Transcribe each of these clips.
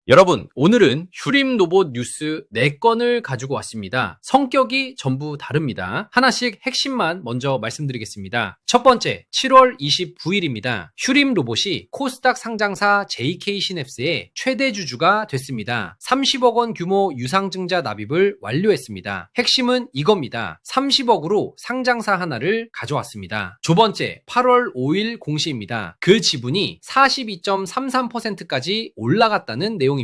여러분, 오늘은 휴림 로봇 뉴스 4건을 가지고 왔습니다. 성격이 전부 다릅니다. 하나씩 핵심만 먼저 말씀드리겠습니다. 첫 번째, 7월 29일입니다. 휴림 로봇이 코스닥 상장사 JK 시냅스의 최대 주주가 됐습니다. 30억 원 규모 유상증자 납입을 완료했습니다. 핵심은 이겁니다. 30억으로 상장사 하나를 가져왔습니다. 두 번째, 8월 5일 공시입니다. 그 지분이 42.33%까지 올라갔다는 내용입니다.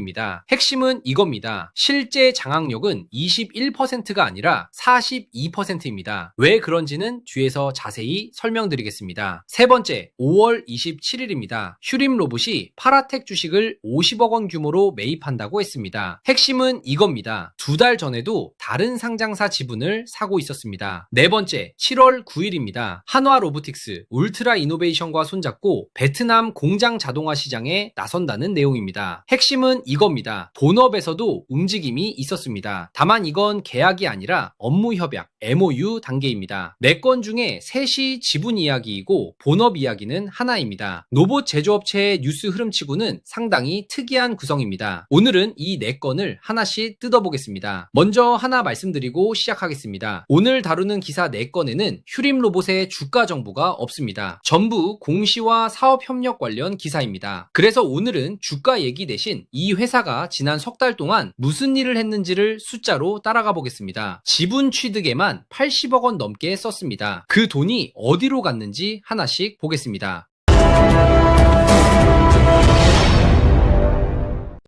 핵심은 이겁니다. 실제 장악력은 21%가 아니라 42%입니다. 왜 그런지는 뒤에서 자세히 설명드리겠습니다. 세 번째, 5월 27일입니다. 휴림 로봇이 파라텍 주식을 50억 원 규모로 매입한다고 했습니다. 핵심은 이겁니다. 2달 전에도 다른 상장사 지분을 사고 있었습니다. 네 번째, 7월 9일입니다. 한화 로보틱스, 울트라 이노베이션과 손잡고 베트남 공장 자동화 시장에 나선다는 내용입니다. 핵심은 이겁니다. 본업에서도 움직임이 있었습니다. 다만 이건 계약이 아니라 업무 협약, MOU 단계입니다. 4건 중에 셋이 지분 이야기이고 본업 이야기는 하나입니다. 로봇 제조업체의 뉴스 흐름치고는 상당히 특이한 구성입니다. 오늘은 이 4건을 하나씩 뜯어보겠습니다. 먼저 하나 말씀드리고 시작하겠습니다. 오늘 다루는 기사 4건에는 휴림 로봇의 주가 정보가 없습니다. 전부 공시와 사업협력 관련 기사입니다. 그래서 오늘은 주가 얘기 대신 이 회사가 지난 석 달 동안 무슨 일을 했는지를 숫자로 따라가 보겠습니다. 지분 취득에만 80억 원 넘게 썼습니다. 그 돈이 어디로 갔는지 하나씩 보겠습니다.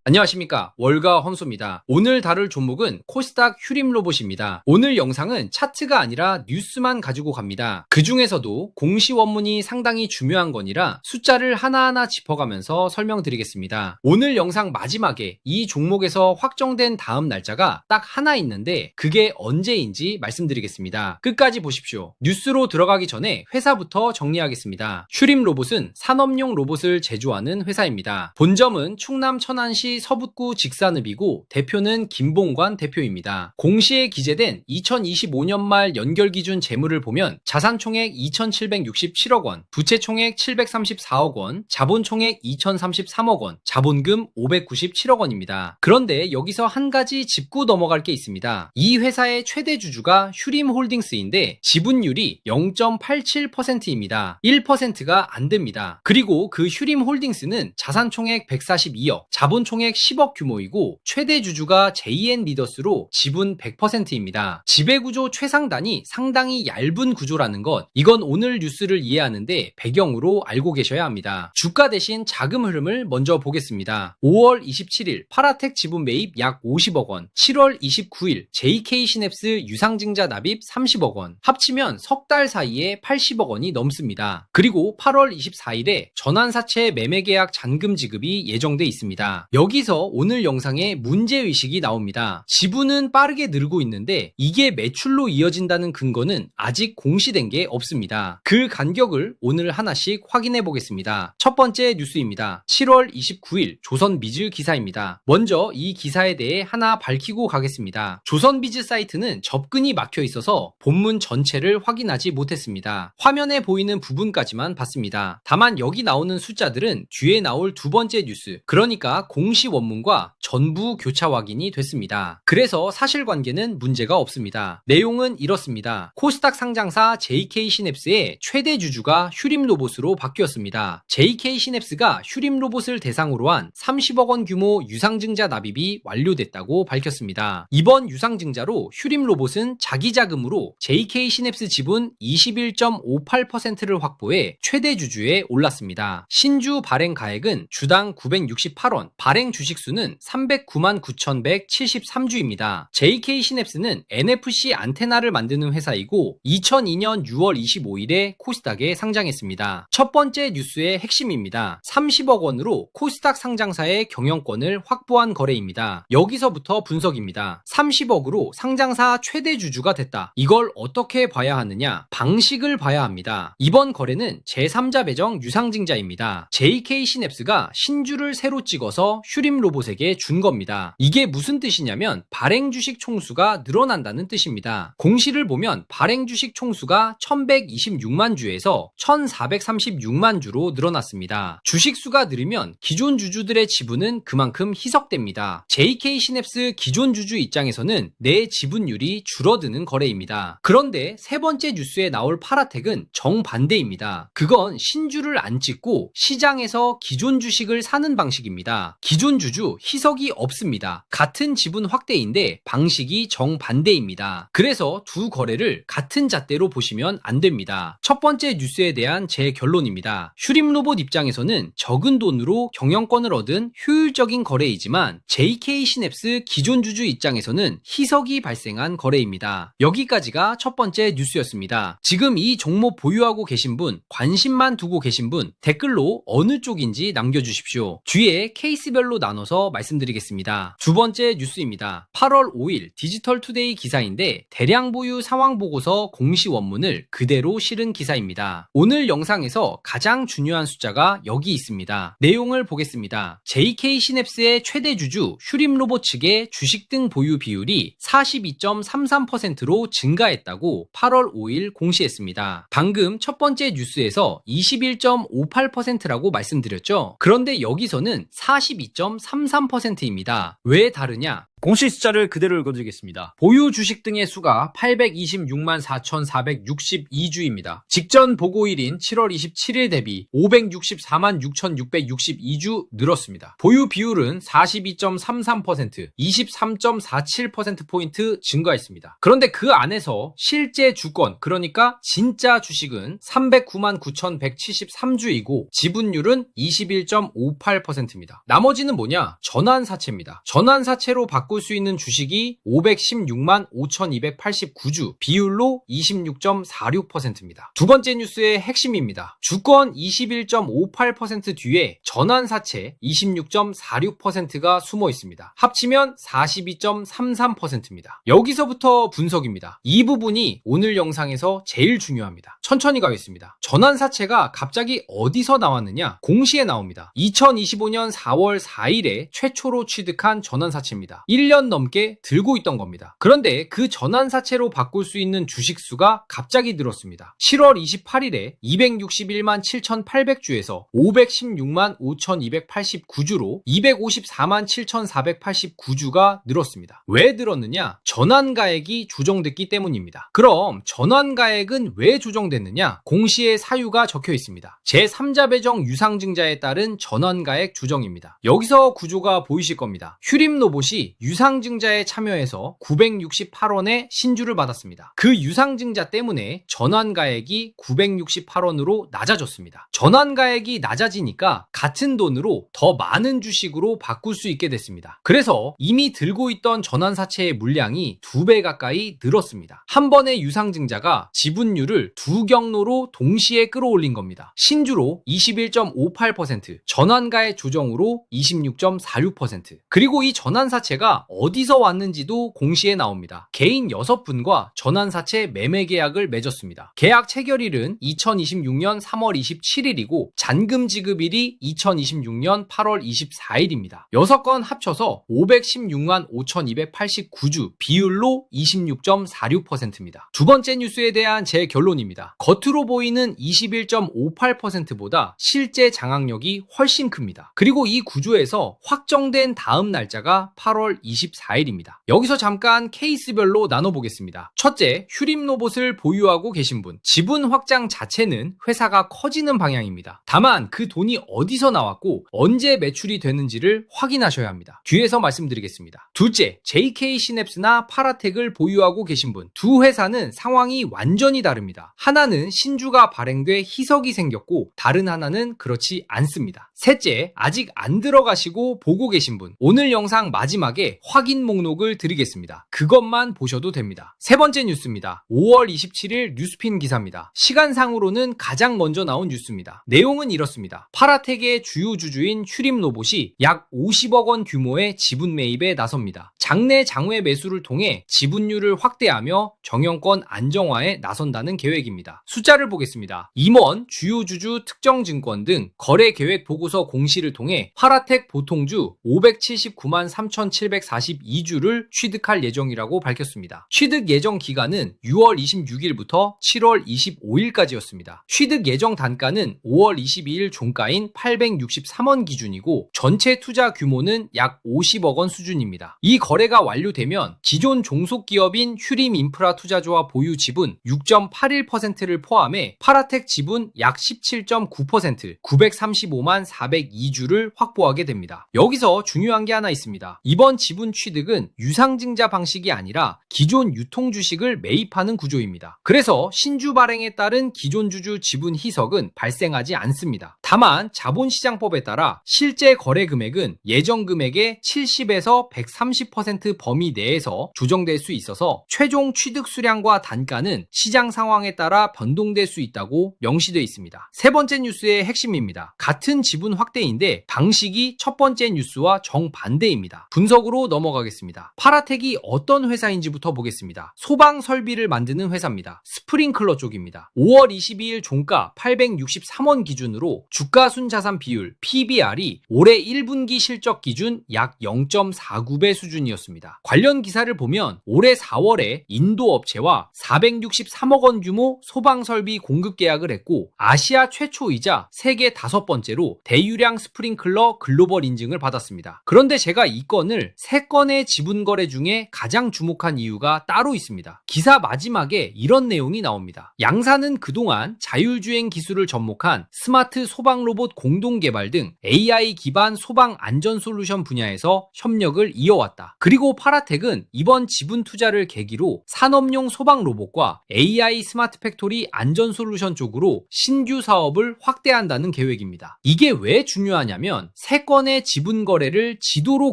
안녕하십니까, 월가 헌소입니다. 오늘 다룰 종목은 코스닥 휴림 로봇입니다. 오늘 영상은 차트가 아니라 뉴스만 가지고 갑니다. 그 중에서도 공시 원문이 상당히 중요한 거니라 숫자를 하나하나 짚어가면서 설명드리겠습니다. 오늘 영상 마지막에 이 종목에서 확정된 다음 날짜가 딱 하나 있는데 그게 언제인지 말씀드리겠습니다. 끝까지 보십시오. 뉴스로 들어가기 전에 회사부터 정리하겠습니다. 휴림 로봇은 산업용 로봇을 제조하는 회사입니다. 본점은 충남 천안시 서북구 직산읍이고 대표는 김봉관 대표입니다. 공시에 기재된 2025년 말 연결기준 재물을 보면 자산총액 2,767억 원, 부채총액 734억 원, 자본총액 2,033억 원, 자본금 597억 원입니다. 그런데 여기서 한 가지 짚고 넘어갈 게 있습니다. 이 회사의 최대 주주가 휴림홀딩스인데 지분율이 0.87%입니다. 1%가 안 됩니다. 그리고 그 휴림홀딩스는 자산총액 142억, 자본총액 10억 규모이고 최대 주주가 JN 리더스로 지분 100%입니다. 지배구조 최상단이 상당히 얇은 구조라는 것, 이건 오늘 뉴스를 이해하는데 배경으로 알고 계셔야 합니다. 주가 대신 자금 흐름을 먼저 보겠습니다. 5월 27일 파라텍 지분 매입 약 50억 원, 7월 29일 JK 시냅스 유상증자 납입 30억 원, 합치면 석 달 사이에 80억 원이 넘습니다. 그리고 8월 24일에 전환사채 매매계약 잔금 지급이 예정돼 있습니다. 여기서 오늘 영상에 문제의식이 나옵니다. 지분은 빠르게 늘고 있는데 이게 매출로 이어진다는 근거는 아직 공시된 게 없습니다. 그 간격을 오늘 하나씩 확인해 보겠습니다. 첫 번째 뉴스입니다. 7월 29일 조선비즈 기사입니다. 먼저 이 기사에 대해 하나 밝히고 가겠습니다. 조선비즈 사이트는 접근이 막혀 있어서 본문 전체를 확인하지 못했습니다. 화면에 보이는 부분까지만 봤습니다. 다만 여기 나오는 숫자들은 뒤에 나올 두 번째 뉴스, 그러니까 공시 원문과 전부 교차 확인이 됐습니다. 그래서 사실관계는 문제가 없습니다. 내용은 이렇습니다. 코스닥 상장사 JK 시냅스의 최대 주주가 휴림 로봇으로 바뀌었습니다. JK 시냅스가 휴림 로봇을 대상으로 한 30억 원 규모 유상증자 납입이 완료됐다고 밝혔습니다. 이번 유상증자로 휴림 로봇은 자기 자금으로 JK 시냅스 지분 21.58%를 확보해 최대 주주에 올랐습니다. 신주 발행 가액은 주당 968원, 발행 주식수는 309만 9,173주입니다. JK 시냅스는 NFC 안테나를 만드는 회사이고 2002년 6월 25일에 코스닥에 상장했습니다. 첫 번째 뉴스의 핵심입니다. 30억 원으로 코스닥 상장사의 경영권을 확보한 거래입니다. 여기서부터 분석입니다. 30억으로 상장사 최대 주주가 됐다. 이걸 어떻게 봐야 하느냐? 방식을 봐야 합니다. 이번 거래는 제3자 배정 유상증자입니다. JK 시냅스가 신주를 새로 찍어서 휴림 휴림 로봇에게 준 겁니다. 이게 무슨 뜻이냐면 발행 주식 총수가 늘어난다는 뜻입니다. 공시를 보면 발행 주식 총수가 1126만 주에서 1436만 주로 늘어났습니다. 주식 수가 늘으면 기존 주주들의 지분은 그만큼 희석됩니다. JK 시냅스 기존 주주 입장에서는 내 지분율이 줄어드는 거래입니다. 그런데 세 번째 뉴스에 나올 파라텍은 정반대입니다. 그건 신주를 안 찍고 시장에서 기존 주식을 사는 방식입니다. 기존 주주 희석이 없습니다. 같은 지분 확대인데 방식이 정반대입니다. 그래서 두 거래를 같은 잣대로 보시면 안 됩니다. 첫 번째 뉴스에 대한 제 결론입니다. 휴림 로봇 입장에서는 적은 돈으로 경영권을 얻은 효율적인 거래이지만 JK 시냅스 기존 주주 입장에서는 희석이 발생한 거래입니다. 여기까지가 첫 번째 뉴스였습니다. 지금 이 종목 보유하고 계신 분, 관심만 두고 계신 분 댓글로 어느 쪽인지 남겨주십시오. 뒤에 케이스별로 나눠서 말씀드리겠습니다. 두 번째 뉴스입니다. 8월 5일 디지털투데이 기사인데 대량 보유 상황 보고서 공시 원문을 그대로 실은 기사입니다. 오늘 영상에서 가장 중요한 숫자가 여기 있습니다. 내용을 보겠습니다. JK 시냅스의 최대 주주 휴림 로봇 측의 주식 등 보유 비율이 42.33%로 증가했다고 8월 5일 공시했습니다. 방금 첫 번째 뉴스에서 21.58%라고 말씀드렸죠. 그런데 여기서는 42.33%입니다. 왜 다르냐? 공시 숫자를 그대로 읽어드리겠습니다. 보유 주식 등의 수가 826만 4,462주입니다. 직전 보고일인 7월 27일 대비 564만 6,662주 늘었습니다. 보유 비율은 42.33%, 23.47%포인트 증가했습니다. 그런데 그 안에서 실제 주권, 그러니까 진짜 주식은 309만 9,173주이고 지분율은 21.58%입니다. 나머지는 뭐냐? 전환사채입니다. 전환사채로 바꿀 수 있는 주식이 516만 5,289주, 비율로 26.46%입니다. 두 번째 뉴스의 핵심입니다. 주권 21.58% 뒤에 전환사채 26.46%가 숨어 있습니다. 합치면 42.33%입니다. 여기서부터 분석입니다. 이 부분이 오늘 영상에서 제일 중요합니다. 천천히 가겠습니다. 전환사채가 갑자기 어디서 나왔느냐? 공시에 나옵니다. 2025년 4월 4일에 최초로 취득한 전환사채입니다. 1년 넘게 들고 있던 겁니다. 그런데 그 전환사채로 바꿀 수 있는 주식 수가 갑자기 늘었습니다. 7월 28일에 261만 7,800주에서 516만 5,289주로 254만 7,489주가 늘었습니다. 왜 늘었느냐? 전환가액이 조정됐기 때문입니다. 그럼 전환가액은 왜 조정됐느냐? 공시에 사유가 적혀 있습니다. 제3자 배정 유상증자에 따른 전환가액 조정입니다. 여기서 구조가 보이실 겁니다. 휴림 로봇이 유상증자에 참여해서 968원의 신주를 받았습니다. 그 유상증자 때문에 전환가액이 968원으로 낮아졌습니다. 전환가액이 낮아지니까 같은 돈으로 더 많은 주식으로 바꿀 수 있게 됐습니다. 그래서 이미 들고 있던 전환사채의 물량이 2배 가까이 늘었습니다. 한 번의 유상증자가 지분율을 두 경로로 동시에 끌어올린 겁니다. 신주로 21.58%, 전환가액 조정으로 26.46%. 그리고 이 전환사채가 어디서 왔는지도 공시에 나옵니다. 개인 6분과 전환사채 매매 계약을 맺었습니다. 계약 체결일은 2026년 3월 27일이고 잔금 지급일이 2026년 8월 24일입니다. 6건 합쳐서 516만 5,289주, 비율로 26.46%입니다. 두 번째 뉴스에 대한 제 결론입니다. 겉으로 보이는 21.58%보다 실제 장악력이 훨씬 큽니다. 그리고 이 구조에서 확정된 다음 날짜가 8월 24일입니다. 여기서 잠깐 케이스별로 나눠보겠습니다. 첫째, 휴림 로봇을 보유하고 계신 분. 지분 확장 자체는 회사가 커지는 방향입니다. 다만 그 돈이 어디서 나왔고 언제 매출이 되는지를 확인하셔야 합니다. 뒤에서 말씀드리겠습니다. 둘째, JK 시냅스나 파라텍을 보유하고 계신 분. 두 회사는 상황이 완전히 다릅니다. 하나는 신주가 발행돼 희석이 생겼고 다른 하나는 그렇지 않습니다. 셋째, 아직 안 들어가시고 보고 계신 분. 오늘 영상 마지막에 위해 확인 목록을 드리겠습니다. 그것만 보셔도 됩니다. 세 번째 뉴스입니다. 5월 27일 뉴스핀 기사입니다. 시간상으로는 가장 먼저 나온 뉴스입니다. 내용은 이렇습니다. 파라텍의 주요 주주인 휴림로봇이 약 50억 원 규모의 지분 매입에 나섭니다. 장내 장외 매수를 통해 지분율을 확대하며 경영권 안정화에 나선다는 계획입니다. 숫자를 보겠습니다. 임원, 주요 주주 특정 증권 등 거래 계획 보고서 공시를 통해 파라텍 보통주 579만 3,742주를 취득할 예정이라고 밝혔습니다. 취득 예정 기간은 6월 26일부터 7월 25일까지였습니다. 취득 예정 단가는 5월 22일 종가인 863원 기준이고 전체 투자 규모는 약 50억 원 수준입니다. 이 거래가 완료되면 기존 종속기업인 휴림인프라 투자조합 보유 지분 6.81%를 포함해 파라텍 지분 약 17.9% 935만 402주를 확보하게 됩니다. 여기서 중요한 게 하나 있습니다. 이번 지분 취득은 유상증자 방식이 아니라 기존 유통 주식을 매입하는 구조입니다. 그래서 신주 발행에 따른 기존 주주 지분 희석은 발생하지 않습니다. 다만 자본시장법에 따라 실제 거래 금액은 예정 금액의 70에서 130% 범위 내에서 조정될 수 있어서 최종 취득 수량과 단가는 시장 상황에 따라 변동될 수 있다고 명시되어 있습니다. 세 번째 뉴스의 핵심입니다. 같은 지분 확대인데 방식이 첫 번째 뉴스와 정반대입니다. 분석으로 넘어가겠습니다. 파라텍이 어떤 회사인지부터 보겠습니다. 소방 설비를 만드는 회사입니다. 스프링클러 쪽입니다. 5월 22일 종가 863원 기준으로 주가 순자산 비율 PBR이 올해 1분기 실적 기준 약 0.49배 수준이었습니다. 관련 기사를 보면 올해 4월에 인도 업체와 463억 원 규모 소방 설비 공급 계약을 했고 아시아 최초이자 세계 5번째로 대유량 스프링클러 글로벌 인증을 받았습니다. 그런데 제가 이 건을 3건의 지분 거래 중에 가장 주목한 이유가 따로 있습니다. 기사 마지막에 이런 내용이 나옵니다. 양사는 그동안 자율주행 기술을 접목한 스마트 소방 로봇 공동 개발 등 AI 기반 소방 안전 솔루션 분야에서 협력을 이어왔다. 그리고 파라텍은 이번 지분 투자를 계기로 산업용 소방 로봇과 AI 스마트 팩토리 안전 솔루션 쪽으로 신규 사업을 확대한다는 계획입니다. 이게 왜 중요하냐면 3건의 지분 거래를 지도로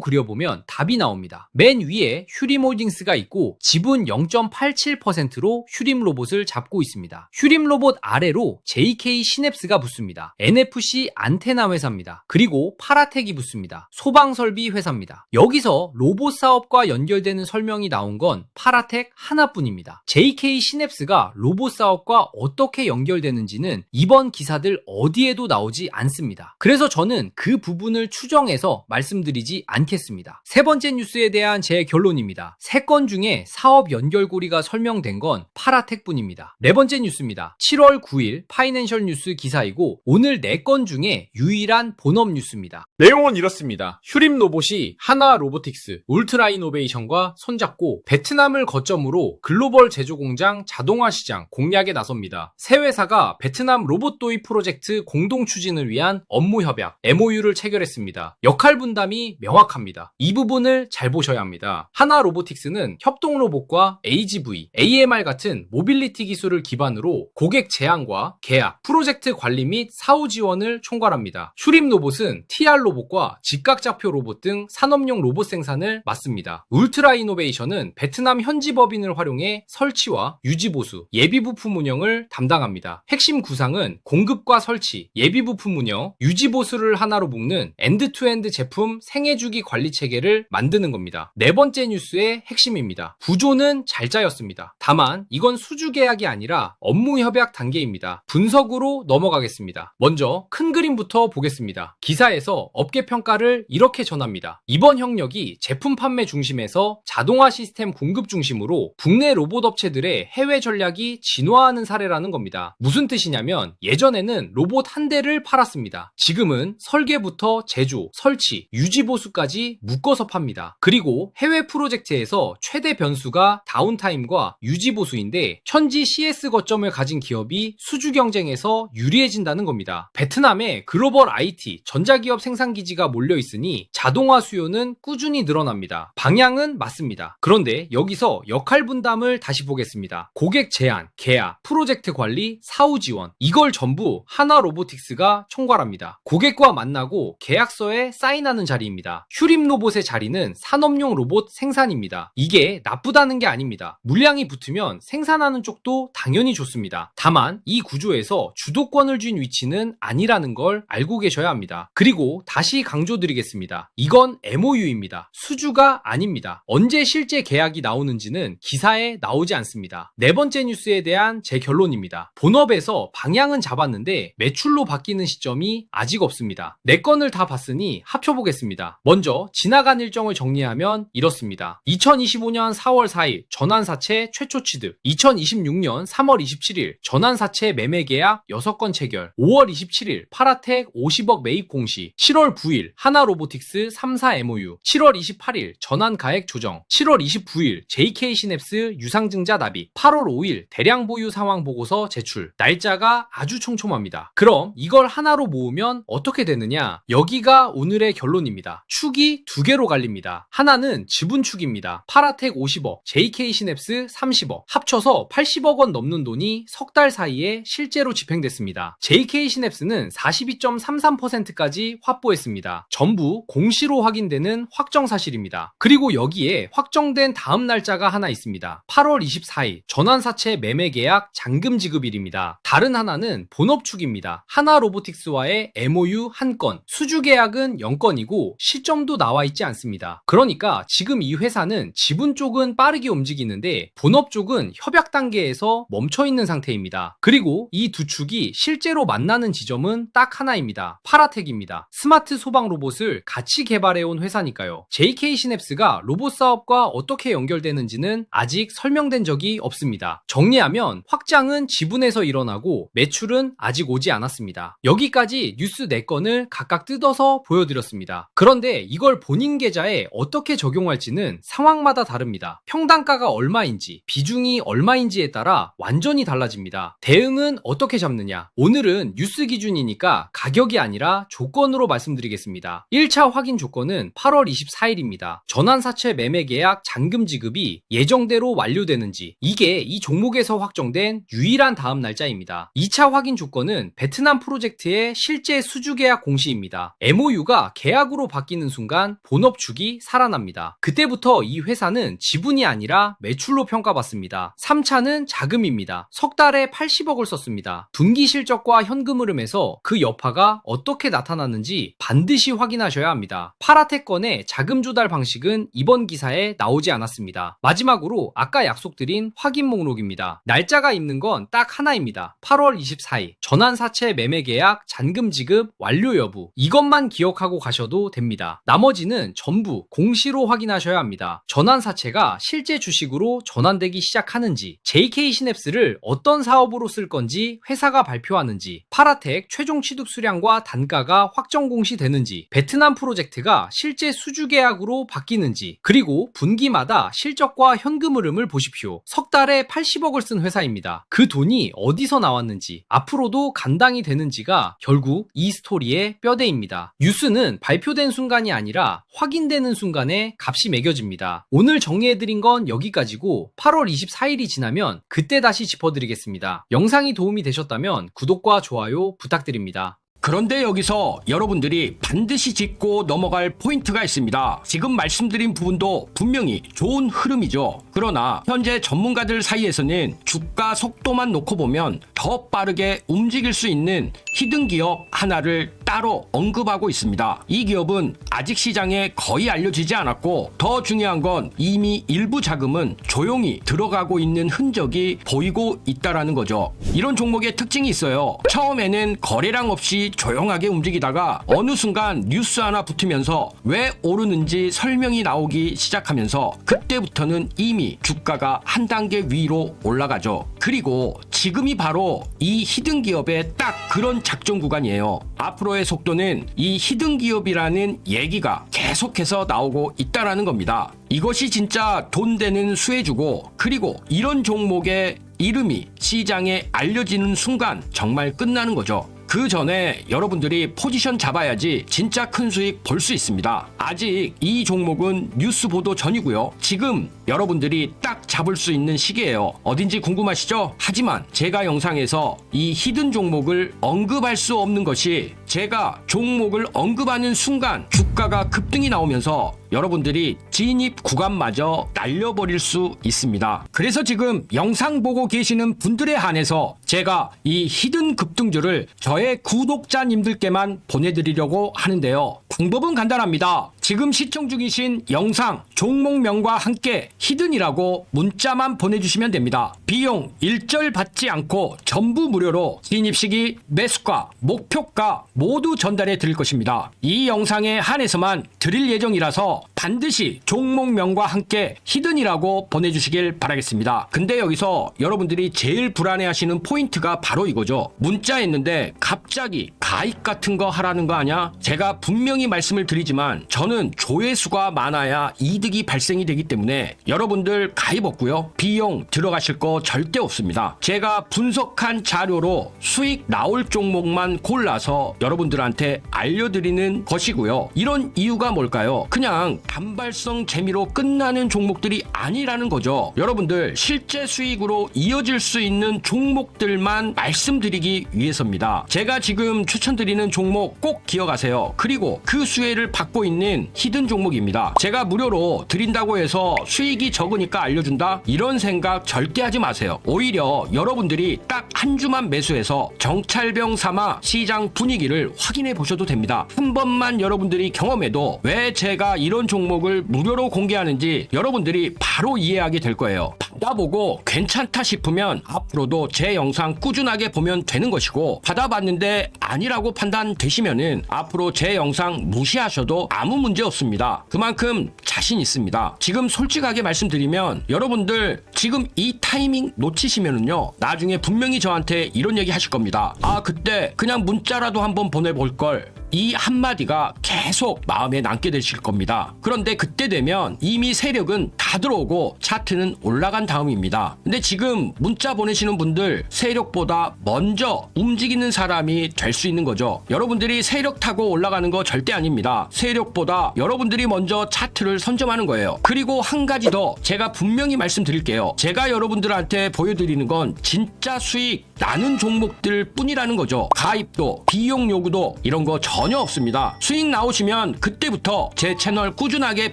그려보면 답이 나옵니다. 맨 위에 휴림홀딩스가 있고 지분 0.87%로 휴림로봇을 잡고 있습니다. 휴림로봇 아래로 JK 시냅스가 붙습니다. NFC 안테나 회사입니다. 그리고 파라텍이 붙습니다. 소방설비 회사입니다. 여기서 로봇 사업과 연결되는 설명이 나온 건 파라텍 하나뿐입니다. JK 시냅스가 로봇 사업과 어떻게 연결되는지는 이번 기사들 어디에도 나오지 않습니다. 그래서 저는 그 부분을 추정해서 말씀드리지 않겠습니다. 세 번째 뉴스에 대한 제 결론입니다. 3건 중에 사업 연결고리가 설명된 건 파라텍뿐입니다. 네 번째 뉴스입니다. 7월 9일 파이낸셜 뉴스 기사이고 오늘 4건 중에 유일한 본업 뉴스입니다. 내용은 이렇습니다. 휴림로봇이 하나로보틱스, 울트라이노베이션과 손잡고 베트남을 거점으로 글로벌 제조공장 자동화 시장 공략에 나섭니다. 세 회사가 베트남 로봇 도입 프로젝트 공동 추진을 위한 업무 협약 MOU를 체결했습니다. 역할 분담이 명확합니다. 이 부분을 잘 보셔야 합니다. 하나로보틱스는 협동로봇과 AGV, AMR 같은 모빌리티 기술을 기반으로 고객 제안과 계약, 프로젝트 관리 및 사후 지원을 총괄합니다. 휴림로봇은 TR로봇과 직각좌표 로봇 등 산업용 로봇 생산을 맡습니다. 울트라이노베이션은 베트남 현지 법인을 활용해 설치와 유지보수, 예비부품 운영을 담당합니다. 핵심 구상은 공급과 설치, 예비부품 운영, 유지보수를 하나로 묶는 엔드투엔드 제품 생애주기 관리 체계를 만드는 겁니다. 네 번째 뉴스의 핵심입니다. 구조는 잘 짜였습니다. 다만 이건 수주 계약이 아니라 업무 협약 단계입니다. 분석으로 넘어가겠습니다. 먼저 큰 그림부터 보겠습니다. 기사에서 업계 평가를 이렇게 전합니다. 이번 협력이 제품 판매 중심에서 자동화 시스템 공급 중심으로 국내 로봇 업체들의 해외 전략이 진화하는 사례라는 겁니다. 무슨 뜻이냐면 예전에는 로봇 한 대를 팔았습니다. 지금은 설계부터 제조, 설치, 유지 보수까지 묶어서 팝니다. 그리고 해외 프로젝트에서 최대 변수가 다운타임과 유지 보수인데 현지 CS 거점을 가진 기업이 수주 경쟁에서 유리해진다는 겁니다. 베트남에 글로벌 IT, 전자기업 생산기지가 몰려있으니 자동화 수요는 꾸준히 늘어납니다. 방향은 맞습니다. 그런데 여기서 역할 분담을 다시 보겠습니다. 고객 제안, 계약, 프로젝트 관리, 사후 지원 이걸 전부 하나로보틱스가 총괄합니다. 고객과 만나고 계약서에 사인하는 자리입니다. 휴림로봇의 자리는 문제는 산업용 로봇 생산입니다. 이게 나쁘다는 게 아닙니다. 물량이 붙으면 생산하는 쪽도 당연히 좋습니다. 다만 이 구조에서 주도권을 쥔 위치는 아니라는 걸 알고 계셔야 합니다. 그리고 다시 강조드리겠습니다. 이건 MOU입니다. 수주가 아닙니다. 언제 실제 계약이 나오는지는 기사에 나오지 않습니다. 네 번째 뉴스에 대한 제 결론입니다. 본업에서 방향은 잡았는데 매출로 바뀌는 시점이 아직 없습니다. 네 건을 다 봤으니 합쳐보겠습니다. 먼저 지나간 일정을 정리하면 이렇습니다. 2025년 4월 4일 전환사채 최초 취득, 2026년 3월 27일 전환사채 매매 계약 6건 체결, 5월 27일 파라텍 50억 매입 공시, 7월 9일 하나로보틱스 3사 MOU, 7월 28일 전환가액 조정, 7월 29일 JK 시냅스 유상증자 납입, 8월 5일 대량 보유 상황 보고서 제출. 날짜가 아주 촘촘합니다. 그럼 이걸 하나로 모으면 어떻게 되느냐? 여기가 오늘의 결론입니다. 축이 두 개로 갈립니다. 하나는 지분축입니다. 파라텍 50억, JK 시냅스 30억, 합쳐서 80억 원 넘는 돈이 석 달 사이에 실제로 집행됐습니다. JK 시냅스는 42.33%까지 확보했습니다. 전부 공시로 확인되는 확정 사실입니다. 그리고 여기에 확정된 다음 날짜가 하나 있습니다. 8월 24일 전환사채 매매 계약 잔금 지급일입니다. 다른 하나는 본업축입니다. 하나로보틱스와의 MOU 1건, 수주 계약은 0건이고 시점도 나와 있지 않습니다. 그러니까 지금 이 회사는 지분 쪽은 빠르게 움직이는데 본업 쪽은 협약 단계에서 멈춰 있는 상태입니다. 그리고 이 두 축이 실제로 만나는 지점은 딱 하나입니다. 파라텍입니다. 스마트 소방 로봇을 같이 개발해온 회사니까요. JK 시냅스가 로봇 사업과 어떻게 연결되는지는 아직 설명된 적이 없습니다. 정리하면 확장은 지분에서 일어나고 매출은 아직 오지 않았습니다. 여기까지 뉴스 4건을 각각 뜯어서 보여드렸습니다. 그런데 이걸 본인 계좌에 어떻게 적용할지는 상황마다 다릅니다. 평단가가 얼마인지, 비중이 얼마인지에 따라 완전히 달라집니다. 대응은 어떻게 잡느냐? 오늘은 뉴스 기준이니까 가격이 아니라 조건으로 말씀드리겠습니다. 1차 확인 조건은 8월 24일입니다. 전환사채 매매 계약 잔금 지급이 예정대로 완료되는지, 이게 이 종목에서 확정된 유일한 다음 날짜입니다. 2차 확인 조건은 베트남 프로젝트의 실제 수주 계약 공시입니다. MOU가 계약으로 바뀌는 순간 본업축이 살아납니다. 그때부터 이 회사는 지분이 아니라 매출로 평가받습니다. 3차는 자금입니다. 석 달에 80억을 썼습니다. 분기 실적과 현금 흐름에서 그 여파가 어떻게 나타났는지 반드시 확인하셔야 합니다. 파라텍 건의 자금 조달 방식은 이번 기사에 나오지 않았습니다. 마지막으로 아까 약속드린 확인 목록입니다. 날짜가 있는 건 딱 하나입니다. 8월 24일 전환사채 매매 계약 잔금 지급 완료 여부, 이것만 기억하고 가셔도 됩니다. 나머지는 전부 공시로 확인하셔야 합니다. 전환사채가 실제 주식으로 전환되기 시작하는지, JK 시냅스를 어떤 사업으로 쓸 건지 회사가 발표하는지, 파라텍 최종 취득 수량과 단가가 확정 공시되는지, 베트남 프로젝트가 실제 수주 계약으로 바뀌는지, 그리고 분기마다 실적과 현금 흐름을 보십시오. 석 달에 80억을 쓴 회사입니다. 그 돈이 어디서 나왔는지, 앞으로도 감당이 되는지가 결국 이 스토리의 뼈대입니다. 뉴스는 발표된 순간이 아니라 확인되는 순간에 값이 매겨집니다. 오늘 정리해드린 건 여기까지고 8월 24일이 지나면 그때 다시 짚어드리겠습니다. 영상이 도움이 되셨다면 구독과 좋아요 부탁드립니다. 그런데 여기서 여러분들이 반드시 짚고 넘어갈 포인트가 있습니다. 지금 말씀드린 부분도 분명히 좋은 흐름이죠. 그러나 현재 전문가들 사이에서는 주가 속도만 놓고 보면 더 빠르게 움직일 수 있는 히든 기업 하나를 따로 언급하고 있습니다. 이 기업은 아직 시장에 거의 알려지지 않았고, 더 중요한 건 이미 일부 자금은 조용히 들어가고 있는 흔적이 보이고 있다라는 거죠. 이런 종목의 특징이 있어요. 처음에는 거래량 없이 조용하게 움직이다가 어느 순간 뉴스 하나 붙으면서 왜 오르는지 설명이 나오기 시작하면서 그때부터는 이미 주가가 한 단계 위로 올라가죠. 그리고 지금이 바로 이 히든 기업의 딱 그런 작전 구간이에요. 앞으로의 속도는 이 히든 기업이라는 얘기가 계속해서 나오고 있다라는 겁니다. 이것이 진짜 돈 되는 수혜주고, 그리고 이런 종목의 이름이 시장에 알려지는 순간 정말 끝나는 거죠. 그 전에 여러분들이 포지션 잡아야지 진짜 큰 수익 볼 수 있습니다. 아직 이 종목은 뉴스 보도 전이고요. 지금 여러분들이 딱 잡을 수 있는 시기예요. 어딘지 궁금하시죠? 하지만 제가 영상에서 이 히든 종목을 언급할 수 없는 것이 제가 종목을 언급하는 순간 주가가 급등이 나오면서 여러분들이 진입 구간마저 날려버릴 수 있습니다. 그래서 지금 영상 보고 계시는 분들에 한해서 제가 이 히든 급등주를 저의 구독자님들께만 보내드리려고 하는데요. 방법은 간단합니다. 지금 시청 중이신 영상 종목명과 함께 히든이라고 문자만 보내주시면 됩니다. 비용 일절 받지 않고 전부 무료로 진입시기, 매수가, 목표가 모두 전달해 드릴 것입니다. 이 영상에 한해서만 드릴 예정이라서 반드시 종목명과 함께 히든이라고 보내주시길 바라겠습니다. 근데 여기서 여러분들이 제일 불안해하시는 포인트가 바로 이거죠. 문자 했는데 갑자기 가입 같은 거 하라는 거 아냐? 제가 분명히 말씀을 드리지만 저는 조회수가 많아야 이득이 발생이 되기 때문에 여러분들 가입 없고요. 비용 들어가실 거 절대 없습니다. 제가 분석한 자료로 수익 나올 종목만 골라서 여러분들한테 알려드리는 것이고요. 이런 이유가 뭘까요? 그냥 단발성 재미로 끝나는 종목들이 아니라는 거죠. 여러분들 실제 수익으로 이어질 수 있는 종목들만 말씀드리기 위해서입니다. 제가 지금 추천드리는 종목 꼭 기억하세요. 그리고 그 수혜를 받고 있는 히든 종목입니다. 제가 무료로 드린다고 해서 수익이 적으니까 알려준다? 이런 생각 절대 하지 마세요. 오히려 여러분들이 딱 한 주만 매수해서 정찰병 삼아 시장 분위기를 확인해 보셔도 됩니다. 한 번만 여러분들이 경험해도 왜 제가 이런 종목을 무료로 공개하는지 여러분들이 바로 이해하게 될 거예요. 받아보고 괜찮다 싶으면 앞으로도 제 영상 꾸준하게 보면 되는 것이고, 받아봤는데 아니라고 판단되시면은 앞으로 제 영상 무시하셔도 아무 문제 없습니다. 그만큼 자신 있습니다. 지금 솔직하게 말씀드리면 여러분들 지금 이 타이밍 놓치시면은요, 나중에 분명히 저한테 이런 얘기 하실 겁니다. 아, 그때 그냥 문자라도 한번 보내볼 걸. 이 한마디가 계속 마음에 남게 되실 겁니다. 그런데 그때 되면 이미 세력은 다 들어오고 차트는 올라간 다음입니다. 근데 지금 문자 보내시는 분들 세력보다 먼저 움직이는 사람이 될 수 있는 거죠. 여러분들이 세력 타고 올라가는 거 절대 아닙니다. 세력보다 여러분들이 먼저 차트를 선점하는 거예요. 그리고 한 가지 더 제가 분명히 말씀드릴게요. 제가 여러분들한테 보여드리는 건 진짜 수익 나는 종목들 뿐이라는 거죠. 가입도, 비용 요구도 이런 거 전혀 없습니다. 수익 나오시면 그때부터 제 채널 꾸준하게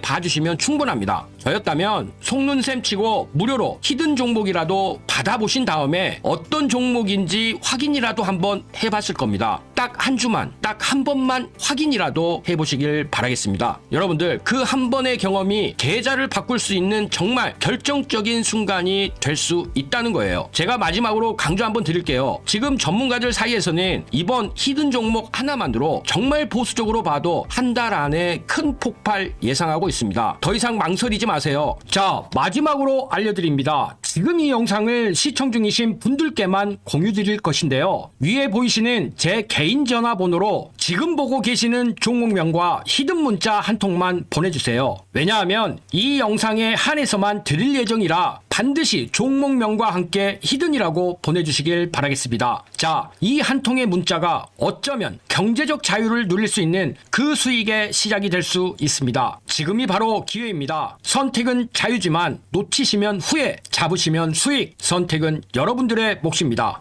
봐주시면 충분합니다. 저였다면 속눈샘 치고 무료로 히든 종목이라도 받아보신 다음에 어떤 종목인지 확인이라도 한번 해봤을 겁니다. 딱 한 주만, 딱 한 번만 확인이라도 해보시길 바라겠습니다. 여러분들 그 한 번의 경험이 계좌를 바꿀 수 있는 정말 결정적인 순간이 될 수 있다는 거예요. 제가 마지막으로 강조 한번 드릴게요. 지금 전문가들 사이에서는 이번 히든 종목 하나만으로 정말 보수적으로 봐도 한 달 안에 큰 폭발 예상하고 있습니다. 더 이상 망설이지 마세요. 자, 마지막으로 알려드립니다. 지금 이 영상을 시청 중이신 분들께만 공유 드릴 것인데요. 위에 보이시는 제 개인 전화번호로 지금 보고 계시는 종목명과 히든 문자 한 통만 보내주세요. 왜냐하면 이 영상에 한해서만 드릴 예정이라 반드시 종목명과 함께 히든이라고 보내주시길 바라겠습니다. 자, 이 한 통의 문자가 어쩌면 경제적 자유를 누릴 수 있는 그 수익의 시작이 될 수 있습니다. 지금이 바로 기회입니다. 선택은 자유지만 놓치시면 후회, 잡으시면 수익. 선택은 여러분들의 몫입니다.